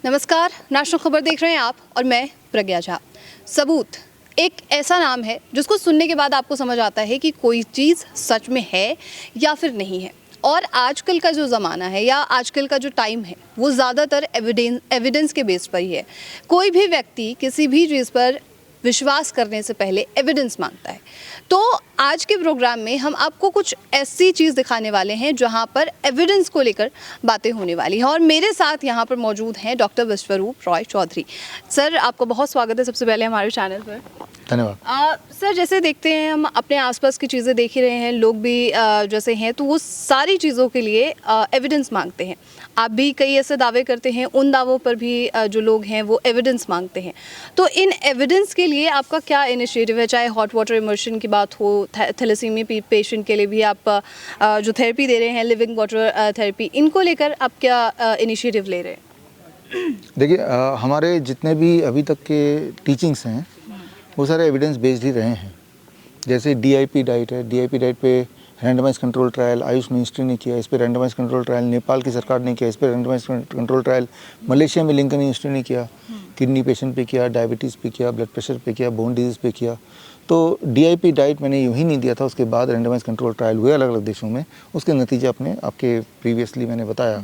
नमस्कार, नेशनल खबर देख रहे हैं आप और मैं प्रज्ञा झा। सबूत एक ऐसा नाम है जिसको सुनने के बाद आपको समझ आता है कि कोई चीज़ सच में है या फिर नहीं है। और आजकल का जो ज़माना है या आजकल का जो टाइम है वो ज़्यादातर एविडेंस के बेस पर ही है। कोई भी व्यक्ति किसी भी चीज़ पर विश्वास करने से पहले एविडेंस मांगता है। तो आज के प्रोग्राम में हम आपको कुछ ऐसी चीज़ दिखाने वाले हैं जहां पर एविडेंस को लेकर बातें होने वाली हैं। और मेरे साथ यहां पर मौजूद हैं डॉक्टर विश्वरूप रॉय चौधरी। सर, आपका बहुत स्वागत है सबसे पहले हमारे चैनल पर। धन्यवाद। सर, जैसे देखते हैं हम अपने आसपास की चीज़ें देख ही रहे हैं, लोग भी जैसे हैं तो वो सारी चीज़ों के लिए एविडेंस मांगते हैं। आप भी कई ऐसे दावे करते हैं, उन दावों पर भी जो लोग हैं वो एविडेंस मांगते हैं। तो इन एविडेंस के लिए आपका क्या इनिशिएटिव है? चाहे हॉट वाटर इमर्शन की बात हो, थैलेसीमिया पेशेंट के लिए भी आप जो थेरेपी दे रहे हैं, लिविंग वाटर थेरेपी, इनको लेकर आप क्या इनिशिएटिव ले रहे हैं? देखिए, हमारे जितने भी अभी तक के टीचिंग्स हैं वो सारे एविडेंस बेस्ड ही रहे हैं। जैसे डीआईपी डाइट है, डीआईपी डाइट पे randomise control trial Ayush ministry ने किया, इस पर रैंडमाइज कंट्रोल ट्रायल नेपाल की सरकार ने किया, इस पर रैंडमाइज कंट्रोल ट्रायल मलेशिया में लिंकन इंस्टीट्यूट ने किया, किडनी पेशेंट पे किया, डायबिटीज़ पे किया, ब्लड प्रेशर पे किया, बोन डिजीज़ पे किया। तो डीआईपी डाइट मैंने यूँ ही नहीं दिया था, उसके बाद रैंडमाइज कंट्रोल ट्रायल हुए अलग अलग देशों में, उसके नतीजे अपने आपके प्रीवियसली मैंने बताया।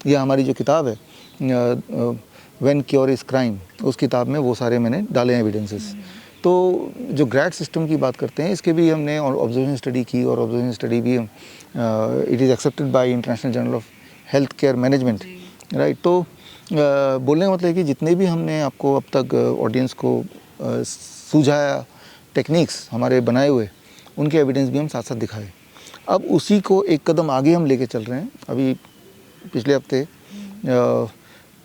यह हमारी जो किताब है व्हेन क्योर इज़ क्राइम, उस किताब में वो सारे मैंने डाले हैं एविडेंसेस। तो जो ग्रैड सिस्टम की बात करते हैं, इसके भी हमने ऑब्जर्वेशन स्टडी की, और ऑब्जर्वेशन स्टडी भी it is accepted by international journal of health care management, right. तो बोलने का मतलब है कि जितने भी हमने आपको अब तक ऑडियंस को सुझाया टेक्निक्स हमारे बनाए हुए, उनके एविडेंस भी हम साथ साथ दिखाए। अब उसी को एक कदम आगे हम लेके चल रहे हैं। अभी पिछले हफ्ते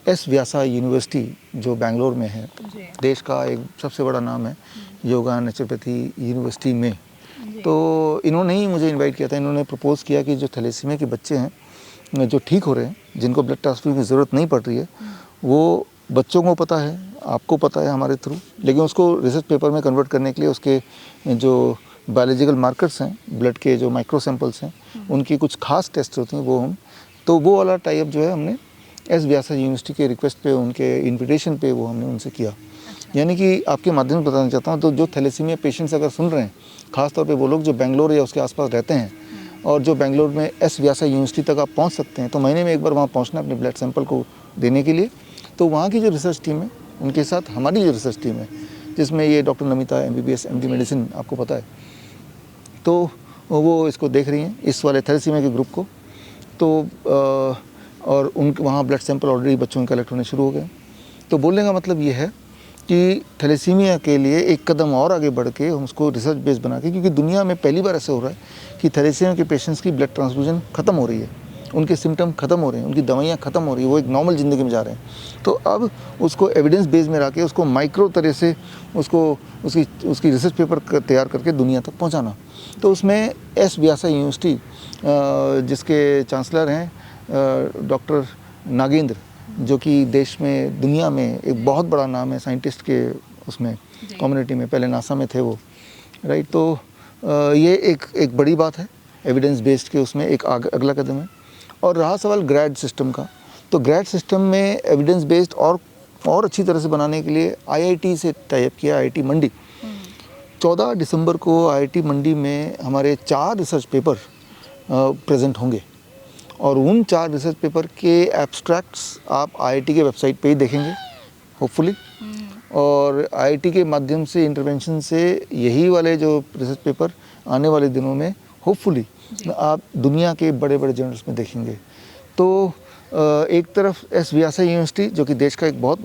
एस व्यासा यूनिवर्सिटी जो बेंगलोर में है, देश का एक सबसे बड़ा नाम है योगा नेचुरोपैथी यूनिवर्सिटी में, तो इन्होंने ही मुझे इनवाइट किया था। इन्होंने प्रपोज़ किया कि जो थैलेसीमिया के बच्चे हैं जो ठीक हो रहे हैं, जिनको ब्लड ट्रांसफ्यूजन की ज़रूरत नहीं पड़ रही है, वो बच्चों को पता है, आपको पता है हमारे थ्रू, लेकिन उसको रिसर्च पेपर में कन्वर्ट करने के लिए उसके जो बायोलॉजिकल मार्कर्स हैं, ब्लड के जो माइक्रो सैम्पल्स हैं, उनकी कुछ खास टेस्ट होती हैं, वो वाला टाइप जो है हमने एस व्यासा यूनिवर्सिटी के रिक्वेस्ट पे, उनके इन्विटेशन पे वो हमने उनसे किया। यानी कि आपके माध्यम से बताना चाहता हूँ, तो जो थैलेसीमिया पेशेंट्स अगर सुन रहे हैं, खासतौर पे वो लोग जो बेंगलोर या उसके आसपास रहते हैं, और जो बेंगलोर में एस व्यासा यूनिवर्सिटी तक आप पहुँच सकते हैं, तो महीने में एक बार वहाँ पहुँचना अपने ब्लड सैंपल को देने के लिए। तो वहाँ की जो रिसर्च टीम है, उनके साथ हमारी जो रिसर्च टीम है, जिसमें ये doctor Namita MBBS MD medicine आपको पता है, तो वो इसको देख रही हैं, इस वाले थैलेसीमिया के ग्रुप को। तो और उनके वहाँ ब्लड सैंपल ऑलरेडी बच्चों के कलेक्ट होने शुरू हो गए। तो बोलने का मतलब ये है कि थैलेसीमिया के लिए एक कदम और आगे बढ़ के हम उसको रिसर्च बेस बना के, क्योंकि दुनिया में पहली बार ऐसे हो रहा है कि थैलेसीमिया के पेशेंट्स की ब्लड ट्रांसफ्यूजन ख़त्म हो रही है, उनके सिम्टम ख़त्म हो रहे हैं, उनकी दवाइयाँ ख़त्म हो रही है, वो एक नॉर्मल ज़िंदगी में जा रहे हैं। तो अब उसको एविडेंस बेस में रख के उसको माइक्रो तरह से उसकी रिसर्च पेपर तैयार करके दुनिया तक पहुँचाना। तो उसमें एस व्यासा यूनिवर्सिटी जिसके चांसलर हैं डॉक्टर नागेंद्र, जो कि देश में दुनिया में एक बहुत बड़ा नाम है साइंटिस्ट के उसमें कम्युनिटी में, पहले नासा में थे वो, राइट। तो ये एक बड़ी बात है, एविडेंस बेस्ड के उसमें एक अगला कदम है। और रहा सवाल ग्रेड सिस्टम का, तो ग्रेड सिस्टम में एविडेंस बेस्ड और अच्छी तरह से बनाने के लिए IIT से टाइप किया, IIT मंडी। 14 दिसंबर को IIT मंडी में हमारे 4 रिसर्च पेपर प्रेजेंट होंगे, और उन 4 रिसर्च पेपर के एब्स्ट्रैक्ट्स आप IIT के वेबसाइट पे ही देखेंगे होपफुली। और IIT के माध्यम से इंटरवेंशन से यही वाले जो रिसर्च पेपर आने वाले दिनों में होपफुली आप दुनिया के बड़े बड़े जर्नल्स में देखेंगे। तो एक तरफ एस व्यासा यूनिवर्सिटी जो कि देश का एक बहुत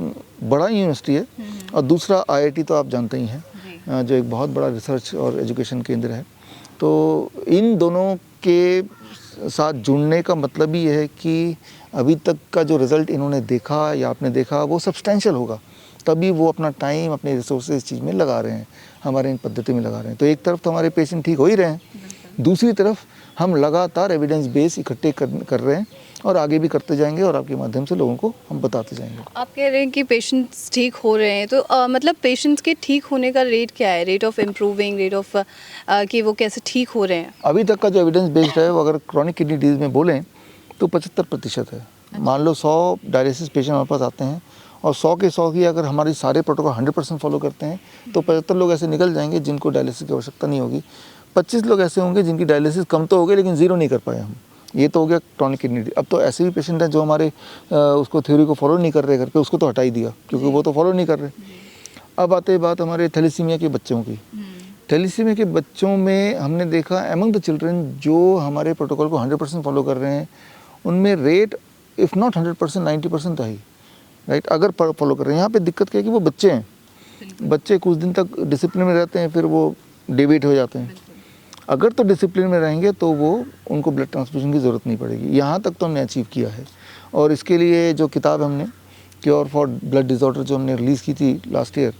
बड़ा यूनिवर्सिटी है, और दूसरा IIT तो आप जानते ही हैं जो एक बहुत बड़ा रिसर्च और एजुकेशन केंद्र है। तो इन दोनों के साथ जुड़ने का मतलब ही है कि अभी तक का जो रिज़ल्ट इन्होंने देखा या आपने देखा वो सब्सटेंशियल होगा, तभी वो अपना टाइम अपने रिसोर्सेज इस चीज़ में लगा रहे हैं, हमारे इन पद्धति में लगा रहे हैं। तो एक तरफ तो हमारे पेशेंट ठीक हो ही रहे हैं, दूसरी तरफ हम लगातार एविडेंस बेस इकट्ठे कर रहे हैं, और आगे भी करते जाएंगे, और आपके माध्यम से लोगों को हम बताते जाएंगे। आप कह रहे हैं कि पेशेंट्स ठीक हो रहे हैं, तो मतलब पेशेंट्स के ठीक होने का रेट क्या है? Rate of improving, rate of कि वो कैसे ठीक हो रहे हैं? अभी तक का जो एविडेंस बेस्ड है, वो अगर क्रॉनिक किडनी डिजीज़ में बोलें तो 75% है। मान लो 100 डायलिसिस पेशेंट हमारे पास आते हैं और 100 के 100 की अगर हमारी सारे प्रोटोकॉल 100% फॉलो करते हैं तो 75 लोग ऐसे निकल जाएंगे जिनको डायलिसिस की आवश्यकता नहीं होगी। 25 लोग ऐसे होंगे जिनकी डायलिसिस कम तो हो गई लेकिन ज़ीरो नहीं कर पाए हम। ये तो हो गया क्रॉनिक किडनी डिजीज। अब तो ऐसे भी पेशेंट हैं जो हमारे उसको थ्योरी को फॉलो नहीं कर रहे घर पे, उसको तो हटा ही दिया क्योंकि वो तो फॉलो नहीं कर रहे। अब आते बात हमारे थैलेसीमिया के बच्चों की। थैलेसीमिया के बच्चों में हमने देखा एमंग द चिल्ड्रन जो हमारे प्रोटोकॉल को 100% फॉलो कर रहे हैं उनमें रेट इफ़ नॉट 100% 90% था ही, राइट, अगर फॉलो कर रहे हैं। यहाँ पे दिक्कत क्या है कि वो बच्चे हैं, बच्चे कुछ दिन तक डिसिप्लिन में रहते हैं फिर वो डेविएट हो जाते हैं। अगर तो डिसिप्लिन में रहेंगे तो वो उनको ब्लड ट्रांसफ्यूजन की ज़रूरत नहीं पड़ेगी। यहाँ तक तो हमने अचीव किया है। और इसके लिए जो किताब हमने क्योर फॉर ब्लड डिसऑर्डर जो हमने रिलीज़ की थी लास्ट ईयर,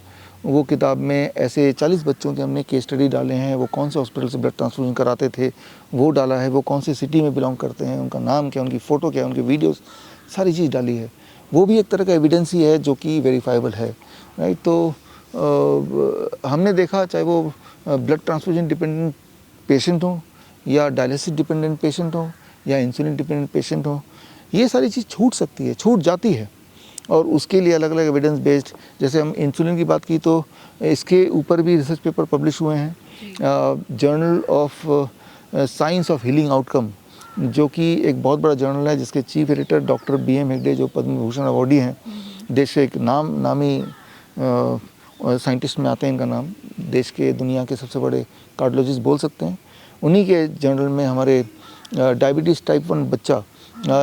वो किताब में ऐसे 40 बच्चों के हमने केस स्टडी डाले हैं। वो कौन से हॉस्पिटल से ब्लड ट्रांसफ्यूजन कराते थे वो डाला है, वो कौन सी सिटी में बिलोंग करते हैं, उनका नाम क्या, उनकी फ़ोटो क्या, उनकी वीडियोस, सारी चीज़ डाली है। वो भी एक तरह का एविडेंस ही है जो कि वेरीफाइबल है, राइट। तो हमने देखा चाहे वो ब्लड ट्रांसफ्यूजन डिपेंडेंट पेशेंट हो या डायलिसिस डिपेंडेंट पेशेंट हो या इंसुलिन डिपेंडेंट पेशेंट हो, ये सारी चीज़ छूट सकती है, छूट जाती है। और उसके लिए अलग अलग एविडेंस बेस्ड, जैसे हम इंसुलिन की बात की तो इसके ऊपर भी रिसर्च पेपर पब्लिश हुए हैं। Journal of science of healing outcome जो कि एक बहुत बड़ा जर्नल है जिसके chief editor doctor BM Hegde जो पद्म भूषण अवॉर्डी हैं, देश के एक नामी साइंटिस्ट में आते हैं इनका नाम, देश के दुनिया के सबसे बड़े कार्डियोलॉजिस्ट बोल सकते हैं। उन्हीं के जर्नल में हमारे डायबिटीज़ टाइप 1 बच्चा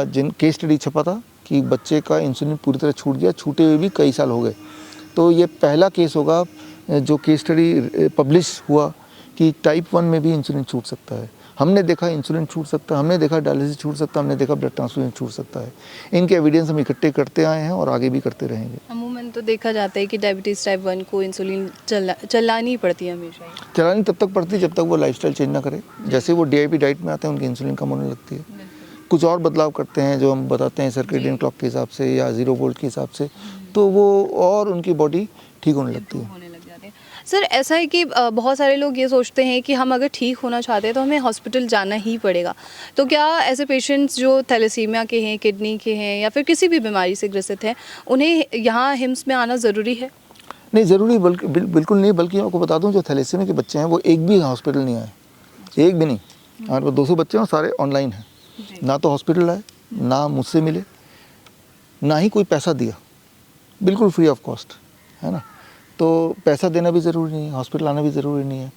जिन केस स्टडी छपा था कि बच्चे का इंसुलिन पूरी तरह छूट गया, छूटे हुए भी कई साल हो गए। तो ये पहला केस होगा जो केस स्टडी पब्लिश हुआ कि टाइप 1 में भी इंसुलिन छूट सकता है। हमने देखा इंसुलिन छूट सकता है, हमने देखा डायलिसिस छूट सकता है, हमने देखा ब्लड ट्रांसफ्यूजन छूट सकता है। इनके एविडेंस हम इकट्ठे करते आए हैं और आगे भी करते रहेंगे। अमूमन तो देखा जाता है कि डायबिटीज़ टाइप 1 को इंसुलिन चलानी पड़ती है हमेशा ही। चलानी तब तक पड़ती है जब तक वो लाइफस्टाइल चेंज ना करे। जैसे वो DIP डाइट में आते हैं उनकी इंसुलिन कम होने लगती है। कुछ और बदलाव करते हैं जो हम बताते हैं सर्केडियन क्लॉक के हिसाब से या 0 वोल्ट के हिसाब से, तो वो और उनकी बॉडी ठीक होने लगती है। सर ऐसा है कि बहुत सारे लोग ये सोचते हैं कि हम अगर ठीक होना चाहते हैं तो हमें हॉस्पिटल जाना ही पड़ेगा। तो क्या ऐसे पेशेंट्स जो थैलेसीमिया के हैं, किडनी के हैं या फिर किसी भी बीमारी से ग्रसित हैं, उन्हें यहाँ हिम्स में आना ज़रूरी है? नहीं ज़रूरी, बल्कि बिल्कुल नहीं। बल्कि आपको बता दूं जो थैलेसीमिया के बच्चे हैं वो एक भी हॉस्पिटल नहीं आए, एक भी नहीं। हमारे पास 200 बच्चे हैं और सारे ऑनलाइन हैं। ना तो हॉस्पिटल आए, ना मुझसे मिले, ना ही कोई पैसा दिया, बिल्कुल फ्री ऑफ कॉस्ट, है ना। तो पैसा देना भी ज़रूरी नहीं है, हॉस्पिटल आना भी ज़रूरी नहीं है।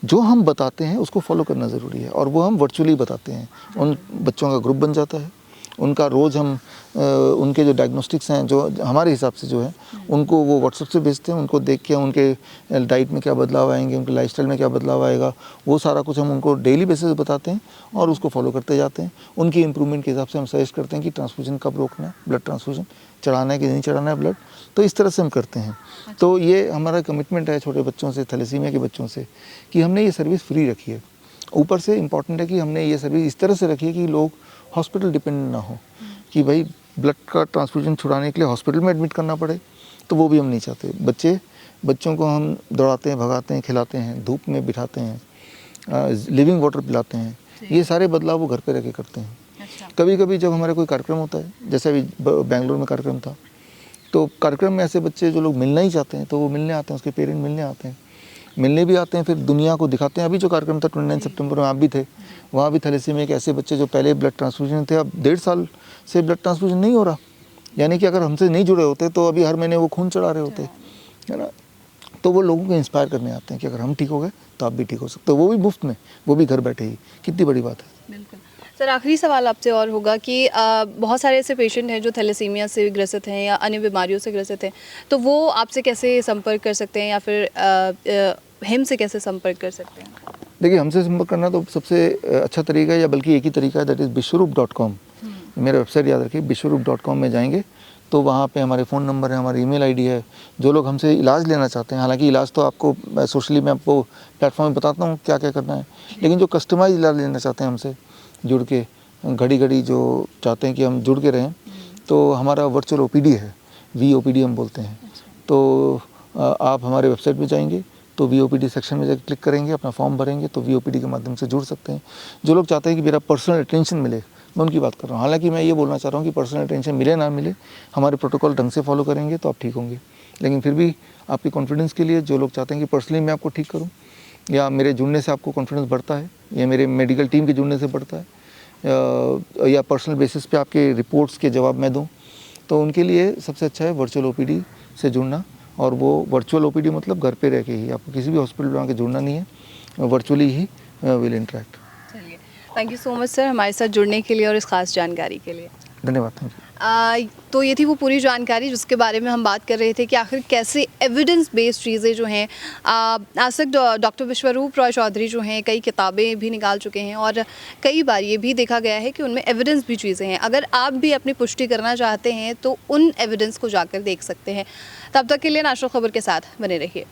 जो हम बताते हैं उसको फॉलो करना ज़रूरी है और वो हम वर्चुअली बताते हैं। उन बच्चों का ग्रुप बन जाता है, उनका रोज़ हम उनके जो डायग्नोस्टिक्स हैं जो हमारे हिसाब से जो है उनको वो व्हाट्सएप से भेजते हैं। उनको देख के उनके डाइट में क्या बदलाव आएंगे, उनके लाइफस्टाइल में क्या बदलाव आएगा, वो सारा कुछ हम उनको डेली बेसिस पे बताते हैं और उसको फॉलो करते जाते हैं। उनकी इंप्रूवमेंट के हिसाब से हम सजेस्ट करते हैं कि ट्रांसफ्यूजन कब रोकना है, ब्लड ट्रांसफ्यूजन चढ़ाना है कि नहीं चढ़ाना है ब्लड। तो इस तरह से हम करते हैं। तो ये हमारा कमिटमेंट है छोटे बच्चों से, थैलेसीमिया के बच्चों से, कि हमने ये सर्विस फ्री रखी है। ऊपर से इम्पॉर्टेंट है कि हमने ये सर्विस इस तरह से रखी है कि लोग हॉस्पिटल डिपेंडेंट ना हो, कि भाई ब्लड का ट्रांसफ्यूजन छुड़ाने के लिए हॉस्पिटल में एडमिट करना पड़े, तो वो भी हम नहीं चाहते। बच्चों को हम दौड़ाते हैं, भगाते हैं, खिलाते हैं, धूप में बिठाते हैं, लिविंग वाटर पिलाते हैं, ये सारे बदलाव वो घर पे रह के करते हैं। कभी कभी जब हमारा कोई कार्यक्रम होता है, जैसे अभी बेंगलोर में कार्यक्रम था, तो कार्यक्रम में ऐसे बच्चे जो लोग मिलना ही चाहते हैं तो वो मिलने आते हैं, उसके पेरेंट मिलने आते हैं, मिलने भी आते हैं, फिर दुनिया को दिखाते हैं। अभी जो कार्यक्रम था 29 सितंबर में आप भी थे, वहाँ भी थैलेसीमिया के ऐसे बच्चे जो पहले ब्लड ट्रांसफ्यूजन थे, अब 1.5 साल से ब्लड ट्रांसफ्यूजन नहीं हो रहा, यानी कि अगर हमसे नहीं जुड़े होते तो अभी हर महीने वो खून चढ़ा रहे होते, है ना। तो वो लोगों को इंस्पायर करने आते हैं कि अगर हम ठीक हो गए तो आप भी ठीक हो सकते हो, वो भी मुफ्त में, वो भी घर बैठे ही। कितनी बड़ी बात है। बिल्कुल सर, आखिरी सवाल आपसे और होगा कि बहुत सारे ऐसे पेशेंट हैं जो थैलेसीमिया से ग्रसित हैं या अन्य बीमारियों से ग्रसित हैं, तो वो आपसे कैसे संपर्क कर सकते हैं या फिर हिम से कैसे संपर्क कर सकते हैं? देखिए, हमसे संपर्क करना तो सबसे अच्छा तरीका है, या बल्कि एक ही तरीका है, दैट इज़ विश्वरूप.com। मेरा वेबसाइट याद रखिए, विश्वरूप.com में जाएंगे तो वहाँ पे हमारे फ़ोन नंबर है, हमारी ईमेल आईडी है। जो लोग हमसे इलाज लेना चाहते हैं, हालांकि इलाज तो आपको सोशली मैं आपको प्लेटफॉर्म में बताता हूँ क्या क्या करना है, लेकिन जो कस्टमाइज इलाज लेना चाहते हैं हमसे जुड़ के, घड़ी घड़ी जो चाहते हैं कि हम जुड़ के रहें, तो हमारा वर्चुअल OPD है, VOPD हम बोलते हैं। तो आप हमारे वेबसाइट पर जाएंगे तो VOPD सेक्शन में जाकर क्लिक करेंगे, अपना फॉर्म भरेंगे तो VOPD के माध्यम से जुड़ सकते हैं। जो लोग चाहते हैं कि मेरा पर्सनल अटेंशन मिले, मैं उनकी बात कर रहा हूँ। हालांकि मैं ये बोलना चाह रहा हूँ कि पर्सनल अटेंशन मिले ना मिले, हमारे प्रोटोकॉल ढंग से फॉलो करेंगे तो आप ठीक होंगे। लेकिन फिर भी आपके कॉन्फिडेंस के लिए जो लोग चाहते हैं कि पर्सनली मैं आपको ठीक करूँ, या मेरे जुड़ने से आपको कॉन्फिडेंस बढ़ता है, या मेरे मेडिकल टीम के जुड़ने से बढ़ता है, या पर्सनल बेसिस पे आपके रिपोर्ट्स के जवाब मैं दूँ, तो उनके लिए सबसे अच्छा है वर्चुअल ओपीडी से जुड़ना। और वो वर्चुअल ओपीडी मतलब घर पे रह के ही, आपको किसी भी हॉस्पिटल में आके जुड़ना नहीं है, वर्चुअली ही विल इंटरेक्ट। चलिए, thank you so much sir हमारे साथ जुड़ने के लिए और इस खास जानकारी के लिए। धन्यवाद। Thank you. तो ये थी वो पूरी जानकारी जिसके बारे में हम बात कर रहे थे कि आखिर कैसे एविडेंस बेस्ड चीज़ें जो हैं, आज तक डॉक्टर विश्वरूप रॉय चौधरी जो हैं कई किताबें भी निकाल चुके हैं और कई बार ये भी देखा गया है कि उनमें एविडेंस भी चीज़ें हैं। अगर आप भी अपनी पुष्टि करना चाहते हैं तो उन एविडेंस को जाकर देख सकते हैं। तब तक के लिए नेशनल खबर के साथ बने रहिए।